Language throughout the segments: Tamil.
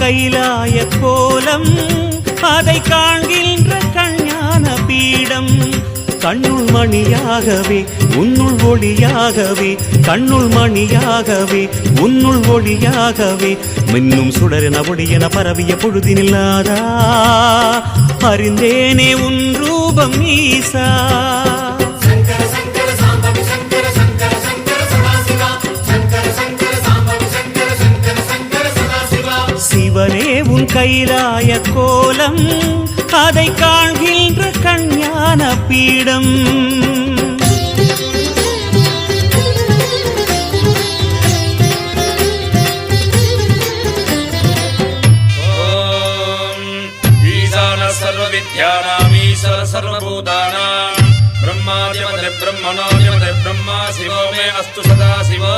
கைலாய கோலம் அதை காண்கின்ற கஞான பீடம் கண்ணுள் மணியாகவே உன்னுள் ஒளியாகவே கண்ணுள் மணியாகவே உன்னுள் ஒளியாகவே மின்னும் சுடரென ஒளியென பரவிய பொழுதினில்லாதா அறிந்தேனே உன் ரூபம் ஈசா சிவனே உன் கைலாய கோலம் அதை காண்கின்ற கஞான பீடம் सर्वविद्यानामीश्वर सर्वभूतानां ब्रह्मादिपदे ब्रह्मणोदिपदे ब्रह्मा शिवो मे अस्तु सदा शिवो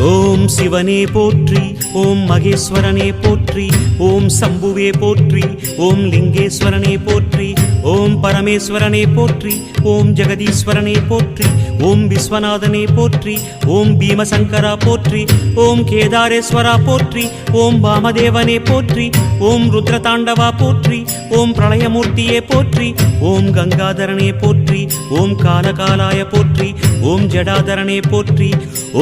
ஓம் சிவனே போற்றி ஓம் மகேஸ்வரனே போற்றி ஓம் சம்புவே போற்றி ஓம் லிங்கேஸ்வரனே போற்றி ஓம் பரமேஸ்வரனே போற்றி ஓம் ஜெகதீஸ்வரனே போற்றி ஓம் விஸ்வநாதனே போற்றி ஓம் பீமசங்கரா போற்றி ஓம் கேதாரேஸ்வரா போற்றி ஓம் வாமதேவனே போற்றி ஓம் ருத்ரதாண்டவா போற்றி ஓம் பிரளயமூர்த்தியே போற்றி ஓம் கங்காதரனே போற்றி ஓம் காலகாலாய போற்றி ஓம் ஜடாதரனே போற்றி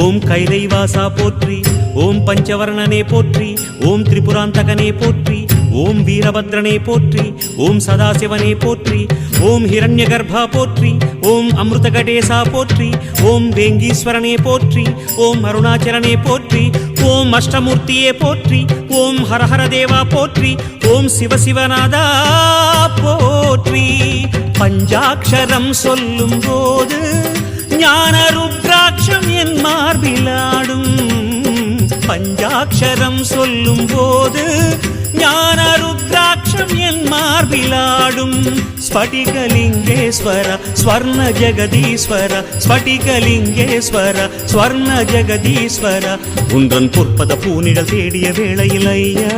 ஓம் கைலைவாசா போற்றி ஓம் பஞ்சவர்ணனே போற்றி ஓம் திரிபுராந்தகனே போற்றி ஓம் வீரபத்ரனே போற்றி ஓம் சதாசிவனே போற்றி ஓம் ஹிரண்யகர்பா போற்றி ஓம் அமிர்தகடேசா போற்றி ஓம் வேங்கீஸ்வரனே போற்றி ஓம் அருணாச்சலனே போற்றி ஓம் அஷ்டமூர்த்தியே போற்றி ஓம் ஹரஹர தேவா போற்றி ஓம் சிவசிவநாதா போற்றி பஞ்சாட்சரம் சொல்லும் போது ஞான ருத்ராட்சம் என் மார்பிலாடும் பஞ்சாட்சரம் சொல்லும் போது ஞான ருத்ராட்சம் என் மார்பிலாடும் ஸ்படிகலிங்கேஸ்வர ஸ்வர்ண ஜெகதீஸ்வர ஸ்படிகலிங்கேஸ்வர ஸ்வர்ண ஜெகதீஸ்வர உன்றன் பொற்பத பூனிடல் தேடிய வேளையில் ஐயா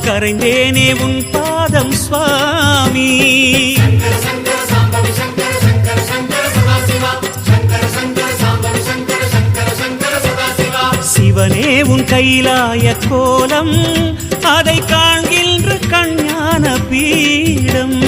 கரைந்தேனே உன் பாதம் சுவாமி சிவனே உன் கைலாய கோலம் அதை காண்கின்ற கஞான பீடம்